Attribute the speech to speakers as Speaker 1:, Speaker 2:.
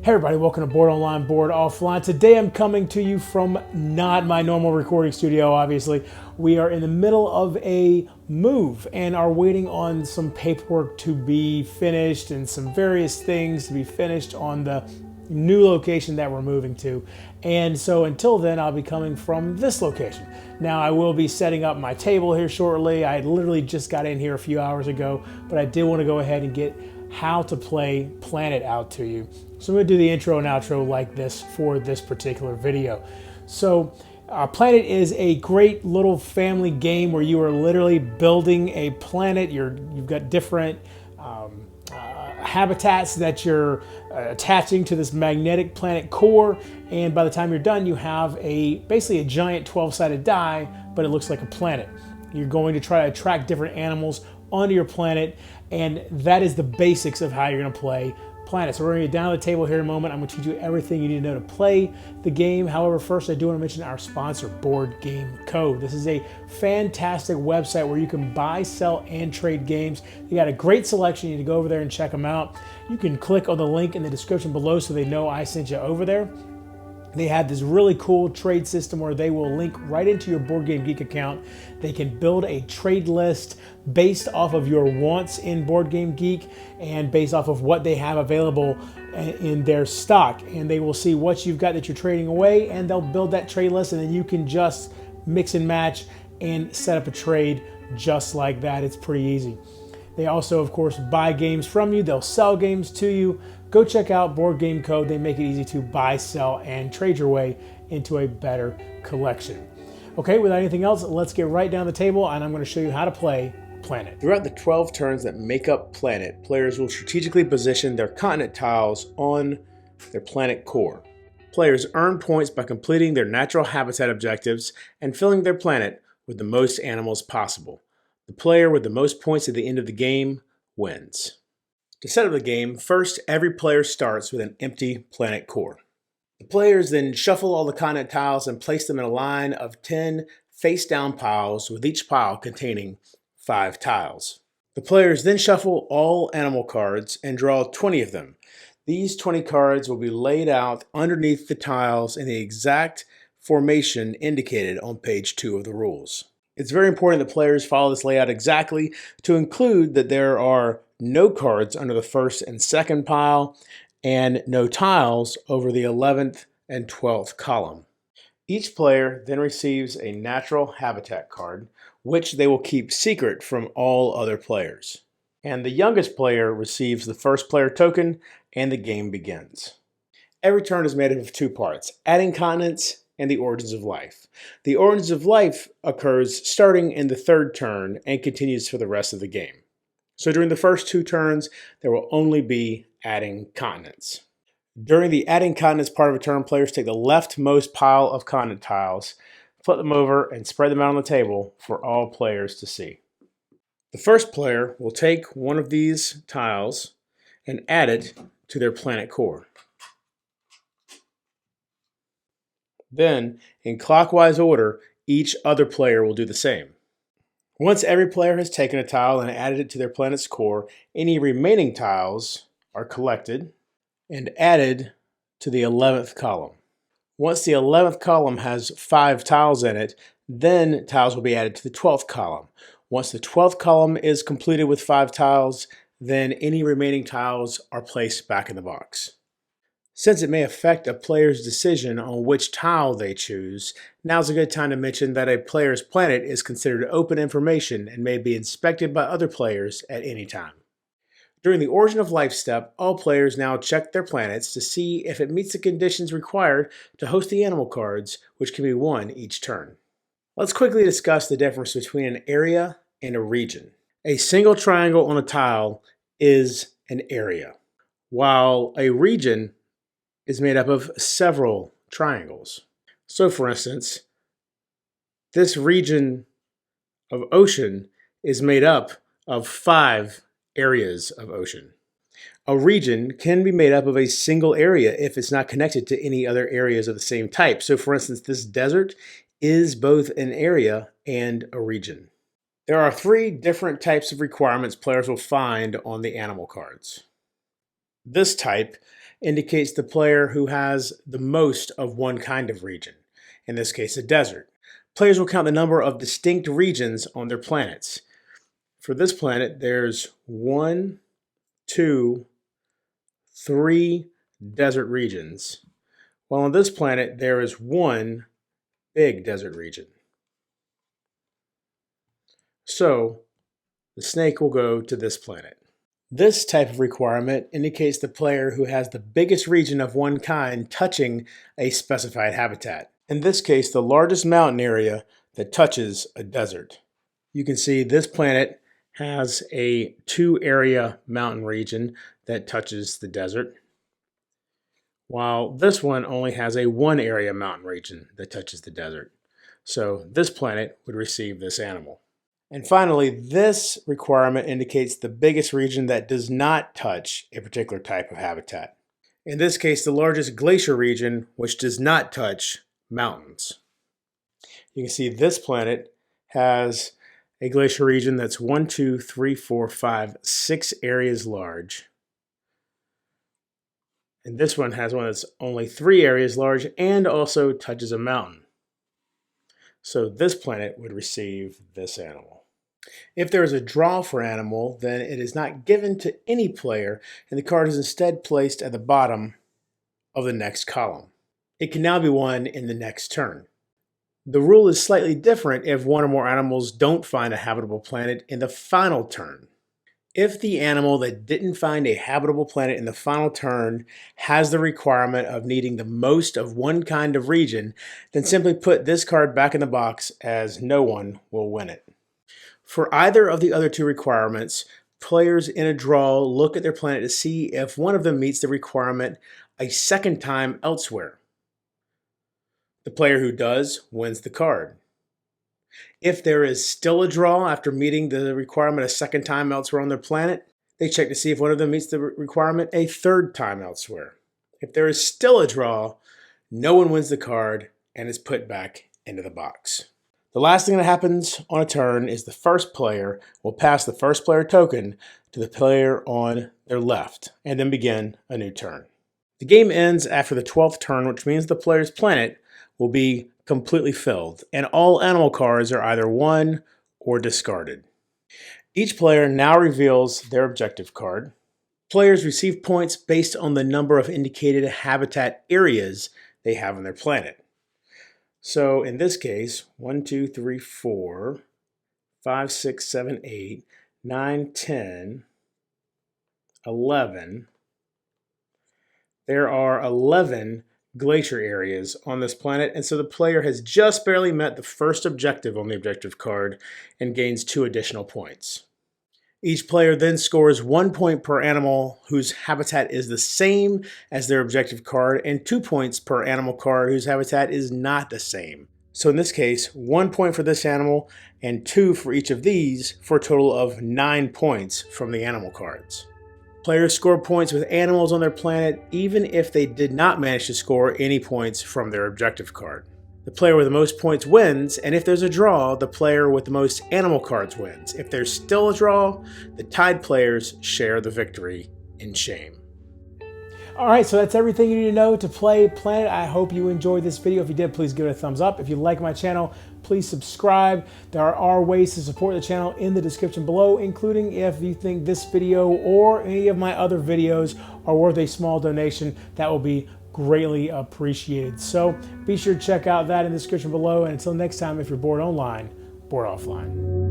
Speaker 1: Hey everybody, welcome to Board Online, Board Offline. Today I'm coming to you from not my normal recording studio, obviously. We are in the middle of a move and are waiting on some paperwork to be finished and some various things to be finished on the new location that we're moving to. And so until then, I'll be coming from this location. Now I will be setting up my table here shortly. I literally just got in here a few hours ago, but I did want to go ahead and get how to play Planet out to you. So I'm going to do the intro and outro like this for this particular video. So Planet is a great little family game where you are literally building a planet. You've got different habitats that you're attaching to this magnetic planet core, and by the time you're done you have basically a giant 12-sided die, but it looks like a planet. You're going to try to attract different animals onto your planet, and that is the basics of how you're going to play Planet. So we're going to get down to the table here in a moment. I'm going to teach you everything you need to know to play the game. However, first I do want to mention our sponsor, Board Game Code. This is a fantastic website where you can buy, sell, and trade games. You got a great selection. You need to go over there and check them out. You can click on the link in the description below so they know I sent you over there. They have this really cool trade system where they will link right into your Board Game Geek account. They can build a trade list based off of your wants in Board Game Geek and based off of what they have available in their stock. And they will see what you've got that you're trading away, and they'll build that trade list, and then you can just mix and match and set up a trade just like that. It's pretty easy. They also, of course, buy games from you. They'll sell games to you. Go check out Board Game Code. They make it easy to buy, sell, and trade your way into a better collection. Okay, without anything else, let's get right down the table, and I'm going to show you how to play Planet. Throughout the 12 turns that make up Planet, players will strategically position their continent tiles on their planet core. Players earn points by completing their natural habitat objectives and filling their planet with the most animals possible. The player with the most points at the end of the game wins. To set up the game, first every player starts with an empty planet core. The players then shuffle all the continent tiles and place them in a line of 10 face-down piles, with each pile containing 5 tiles. The players then shuffle all animal cards and draw 20 of them. These 20 cards will be laid out underneath the tiles in the exact formation indicated on page 2 of the rules. It's very important that players follow this layout exactly, to include that there are no cards under the first and second pile, and no tiles over the 11th and 12th column. Each player then receives a natural habitat card, which they will keep secret from all other players. And the youngest player receives the first player token, and the game begins. Every turn is made up of 2 parts: adding continents and the origins of life. The origins of life occurs starting in the 3rd turn and continues for the rest of the game. So during the first 2 turns, there will only be adding continents. During the adding continents part of a turn, players take the leftmost pile of continent tiles, flip them over, and spread them out on the table for all players to see. The first player will take one of these tiles and add it to their planet core. Then, in clockwise order, each other player will do the same. Once every player has taken a tile and added it to their planet's core, any remaining tiles are collected and added to the 11th column. Once the 11th column has 5 tiles in it, then tiles will be added to the 12th column. Once the 12th column is completed with 5 tiles, then any remaining tiles are placed back in the box. Since it may affect a player's decision on which tile they choose, now's a good time to mention that a player's planet is considered open information and may be inspected by other players at any time. During the Origin of Life step, all players now check their planets to see if it meets the conditions required to host the animal cards, which can be won each turn. Let's quickly discuss the difference between an area and a region. A single triangle on a tile is an area, while a region is made up of several triangles. So for instance, this region of ocean is made up of 5 areas of ocean. A region can be made up of a single area if it's not connected to any other areas of the same type. So for instance, this desert is both an area and a region. There are 3 different types of requirements players will find on the animal cards. This type indicates the player who has the most of one kind of region, in this case a desert. Players will count the number of distinct regions on their planets. For this planet, there's 1, 2, 3 desert regions, while on this planet there is 1 big desert region. So the snake will go to this planet. This type of requirement indicates the player who has the biggest region of one kind touching a specified habitat. In this case, the largest mountain area that touches a desert. You can see this planet has a 2-area mountain region that touches the desert, while this one only has a 1-area mountain region that touches the desert. So this planet would receive this animal. And finally, this requirement indicates the biggest region that does not touch a particular type of habitat. In this case, the largest glacier region, which does not touch mountains. You can see this planet has a glacier region that's 1, 2, 3, 4, 5, 6 areas large. And this one has one that's only 3 areas large and also touches a mountain. So this planet would receive this animal. If there is a draw for animal, then it is not given to any player, and the card is instead placed at the bottom of the next column. It can now be won in the next turn. The rule is slightly different if one or more animals don't find a habitable planet in the final turn. If the animal that didn't find a habitable planet in the final turn has the requirement of needing the most of one kind of region, then simply put this card back in the box, as no one will win it. For either of the other 2 requirements, players in a draw look at their planet to see if one of them meets the requirement a second time elsewhere. The player who does wins the card. If there is still a draw after meeting the requirement a second time elsewhere on their planet, they check to see if one of them meets the requirement a third time elsewhere. If there is still a draw, no one wins the card and is put back into the box. The last thing that happens on a turn is the first player will pass the first player token to the player on their left and then begin a new turn. The game ends after the 12th turn, which means the player's planet will be completely filled and all animal cards are either won or discarded. Each player now reveals their objective card. Players receive points based on the number of indicated habitat areas they have on their planet. So in this case, 1, 2, 3, 4, 5, 6, 7, 8, 9, 10, 11. There are 11 glacier areas on this planet, and so the player has just barely met the first objective on the objective card and gains 2 additional points. Each player then scores 1 point per animal whose habitat is the same as their objective card and 2 points per animal card whose habitat is not the same. So in this case, 1 point for this animal and 2 for each of these for a total of 9 points from the animal cards. Players score points with animals on their planet even if they did not manage to score any points from their objective card. The player with the most points wins, and if there's a draw, the player with the most animal cards wins. If there's still a draw, the tied players share the victory in shame. All right, so that's everything you need to know to play Planet. I hope you enjoyed this video. If you did, please give it a thumbs up. If you like my channel, please subscribe. There are ways to support the channel in the description below, including if you think this video or any of my other videos are worth a small donation. That will be greatly appreciated. So be sure to check out that in the description below. And until next time, if you're bored online, board offline.